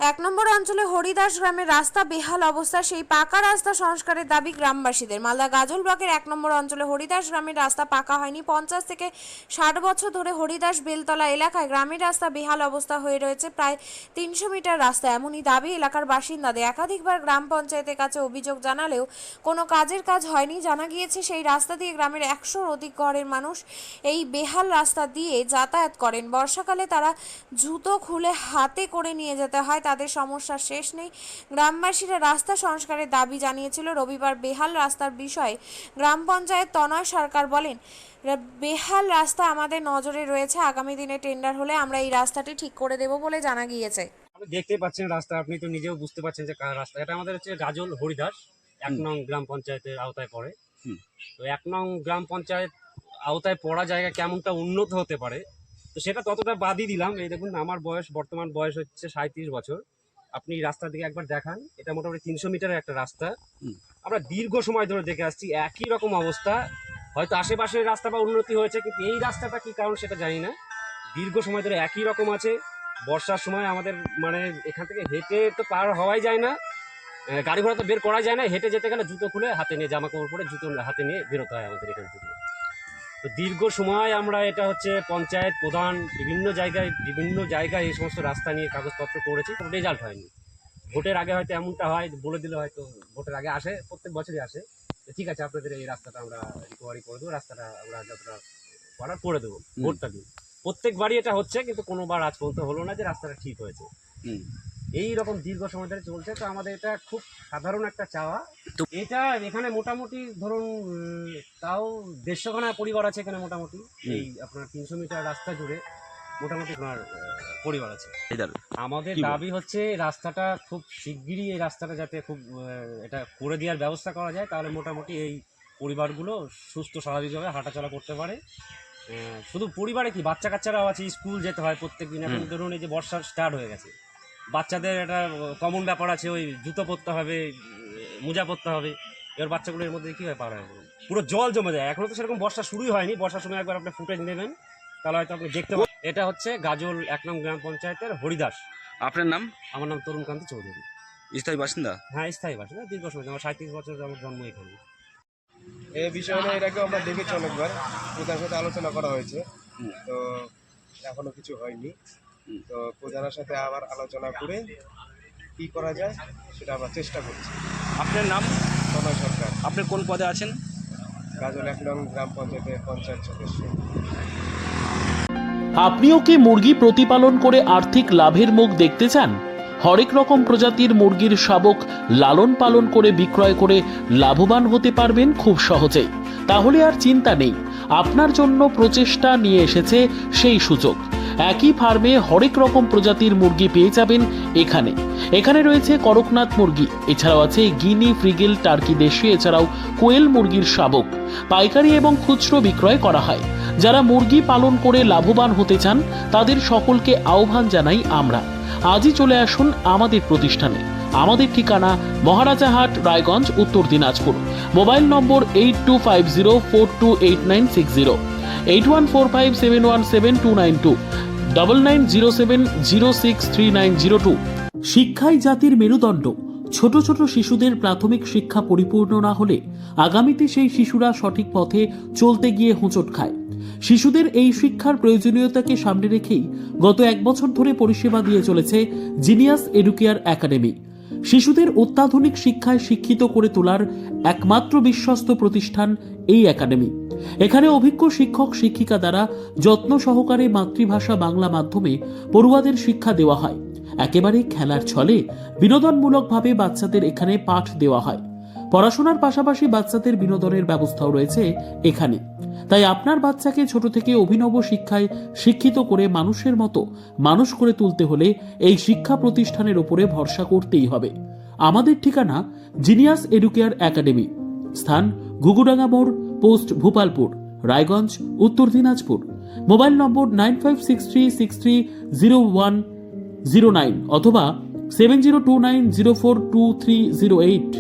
এক নম্বর অঞ্চলে হরিদাস গ্রামের রাস্তা বেহাল অবস্থা, সেই পাকা রাস্তা সংস্কারের দাবি গ্রামবাসীদের। মালদা গাজল ব্লকের এক নম্বর অঞ্চলে হরিদাস গ্রামের রাস্তা পাকা হয়নি। 50 থেকে 60 বছর ধরে হরিদাস বেলতলা এলাকায় গ্রামের রাস্তা বেহাল অবস্থা হয়ে রয়েছে। প্রায় 300 মিটার রাস্তা। এমনই দাবি এলাকার বাসিন্দাদের। একাধিকবার গ্রাম পঞ্চায়েতের কাছে অভিযোগ জানালেও কোনো কাজ হয়নি। জানা গিয়েছে সেই রাস্তা দিয়ে গ্রামের 100-র অধিক ঘরের মানুষ এই বেহাল রাস্তা দিয়ে যাতায়াত করেন। বর্ষাকালে তারা জুতো খুলে হাতে করে নিয়ে যেতে হয়। তাদের সমস্যার শেষ নেই। গ্রামবাসীরা রাস্তা সংস্কারের দাবি জানিয়েছিল। রবিবার বেহাল রাস্তার বিষয়ে গ্রাম পঞ্চায়েত তনয় সরকার বলেন, বেহাল রাস্তা আমাদের নজরে রয়েছে। আগামী দিনে টেন্ডার হলে আমরা এই রাস্তাটি ঠিক করে দেব বলে জানা গিয়েছে। আপনি দেখতে পাচ্ছেন রাস্তা, আপনি তো নিজেও বুঝতে পারছেন যে কার রাস্তা। এটা আমাদের হচ্ছে গাজল হরিদাস 1 নং গ্রাম পঞ্চায়েতের আওতায় পড়ে। তো 1 নং গ্রাম পঞ্চায়েত আওতায় পড়া জায়গা কেমনটা উন্নত হতে পারে, তো সেটা ততটা বাদই দিলাম। এই দেখুন, আমার বর্তমান বয়স হচ্ছে 37 বছর। আপনি রাস্তার দিকে একবার দেখান। এটা মোটামুটি 300 মিটারের একটা রাস্তা। আমরা দীর্ঘ সময় ধরে দেখে আসছি একই রকম অবস্থা। হয়তো আশেপাশের রাস্তা বা উন্নতি হয়েছে, কিন্তু এই রাস্তাটা কি কারণ সেটা জানি না। দীর্ঘ সময় ধরে একই রকম আছে। বর্ষার সময় আমাদের মানে এখান থেকে হেঁটে তো পার হওয়াই যায় না, গাড়ি ঘোড়া তো বের করা যায় না। হেঁটে যেতে গেলে জুতো খুলে হাতে নিয়ে, জামা কাপড় পরে জুতো হাতে নিয়ে বেরোতে হয় আমাদের এখান থেকে। তো দীর্ঘ সময় আমরা এটা হচ্ছে পঞ্চায়েত প্রধান বিভিন্ন জায়গায় এই সমস্ত রাস্তা নিয়ে কাগজপত্র করেছি, কোনো রেজাল্ট হয়নি। ভোটের আগে হয়তো এমনটা হয়, বলে দিলে হয়তো ভোটের আগে আসে, প্রত্যেক বছরই আসে, ঠিক আছে আপনাদের এই রাস্তাটা আমরা রিকভারি করে দেবো, রাস্তাটা আমরা যতটা করার করে দেবো, ভোটটা দিন। প্রত্যেকবারই এটা হচ্ছে, কিন্তু কোনোবার আজ পর্যন্ত হলো না যে রাস্তাটা ঠিক হয়েছে। এই রকম দীর্ঘ সময় ধরে চলছে। তো আমাদের এটা খুব সাধারণ একটা চাওয়া। তো এটা এখানে মোটামুটি ধরুন তাও 150খানা পরিবার আছে এখানে মোটামুটি। এই আপনার 300 মিটার রাস্তা জুড়ে মোটামুটি আপনার পরিবার আছে। আমাদের দাবি হচ্ছে রাস্তাটা খুব শিগগিরই এই রাস্তাটা যাতে খুব এটা করে দেওয়ার ব্যবস্থা করা যায়, তাহলে মোটামুটি এই পরিবারগুলো সুস্থ স্বাভাবিকভাবে হাঁটাচলা করতে পারে। শুধু পরিবারে কি, বাচ্চা কাচ্চারাও আছে, স্কুল যেতে হয় প্রত্যেক দিন। এখন ধরুন এই যে বর্ষা স্টার্ট হয়ে গেছে, বাচ্চাদের একটা কমন ব্যাপার আছে, ওই জুতো পরতে হবে, মোজা পরতে হবে। এবার বাচ্চাগুলো এর মধ্যে কীভাবে পার হয়, পুরো জল জমে যায়। এখনও তো সেরকম বর্ষা শুরুই হয়নি। বর্ষার সময় একবার আপনি ফুটেজ নেবেন, তাহলে হয়তো আপনি দেখতে পাবেন। এটা হচ্ছে গাজল 1 নং গ্রাম পঞ্চায়েতের হরিদাস। আপনার নাম? আমার নাম তরুণকান্তি চৌধুরী। স্থায়ী বাসিন্দা? হ্যাঁ, স্থায়ী বাসিন্দা। দীর্ঘ সময়, আমার 37 বছর আমার জন্ম এখানে। এই বিষয় নিয়ে এটাকে আমরা দেখেছি অনেকবার, প্রধানের সাথে আলোচনা করা হয়েছে, তো এখনো কিছু হয়নি। তো প্রধানের সাথে আবার আলোচনা করে কি করা যায় সেটা আমরা চেষ্টা করছি। আপনার নাম? তনয় সরকার। আপনি কোন পদে আছেন? গাজল 1 নং গ্রাম পঞ্চায়েতের পঞ্চায়েত সদস্য। আপনিও কি মুরগি প্রতিপালন করে আর্থিক লাভের মুখ দেখতে চান? হরেক রকম প্রজাতির মুরগির শাবক লালন পালন করে বিক্রয় করে লাভবান হতে পারবেন খুব সহজেই। তাহলে আর চিন্তা নেই, আপনার জন্য প্রচেষ্টা নিয়ে এসেছে সেই সুযোগ। একই ফার্মে হরেক রকম প্রজাতির মুরগি পেয়ে যাবেন এখানে রয়েছে করকনাথ মুরগি, এছাড়াও আছে গিনি, ফ্রিগেল, টার্কি দেশি, এছাড়াও কোয়েল মুরগির শাবক। পাইকারি এবং খুচরো বিক্রয় করা হয়। যারা মুরগি পালন করে লাভবান হতে চান তাদের সকলকে আহ্বান জানাই আমরা। আজই চলে আসুন আমাদের প্রতিষ্ঠানে। আমাদের ঠিকানা মহারাজাহাট, রায়গঞ্জ, উত্তর দিনাজপুর। মোবাইল নম্বর 8250428960, 8145717292, 9907063902। শিক্ষাই জাতির মেরুদণ্ড। ছোট ছোট শিশুদের প্রাথমিক শিক্ষা পরিপূর্ণ না হলে আগামীতে সেই শিশুরা সঠিক পথে চলতে গিয়ে হোঁচট খায়। শিশুদের এই শিক্ষার প্রয়োজনীয়তাকে সামনে রেখেই গত 1 বছর ধরে পরিষেবা দিয়ে চলেছে জিনিয়াস এডুকেয়ার একাডেমি। শিশুদের অত্যাধুনিক শিক্ষায় শিক্ষিত করে তোলার একমাত্র বিশ্বস্ত প্রতিষ্ঠান এই একাডেমি। এখানে অভিজ্ঞ শিক্ষক শিক্ষিকা দ্বারা যত্ন সহকারে মাতৃভাষা বাংলা মাধ্যমে পড়ুয়াদের শিক্ষা দেওয়া হয়। একেবারে খেলার ছলে বিনোদনমূলকভাবে বাচ্চাদের এখানে পাঠ দেওয়া হয়। পড়াশোনার পাশাপাশি বাচ্চাদের বিনোদনের ব্যবস্থাও রয়েছে এখানে। তাই আপনার বাচ্চাকে ছোট থেকে অভিনব শিক্ষায় শিক্ষিত করে মানুষের মতো মানুষ করে তুলতে হলে এই শিক্ষা প্রতিষ্ঠানের উপরে ভরসা করতেই হবে। আমাদের ঠিকানা জিনিয়াস এডুকেয়ার একাডেমি, স্থান ঘুঘুডাঙ্গা মোড়, পোস্ট ভূপালপুর, রায়গঞ্জ, উত্তর দিনাজপুর। মোবাইল নম্বর 9563630109 অথবা 7029042308।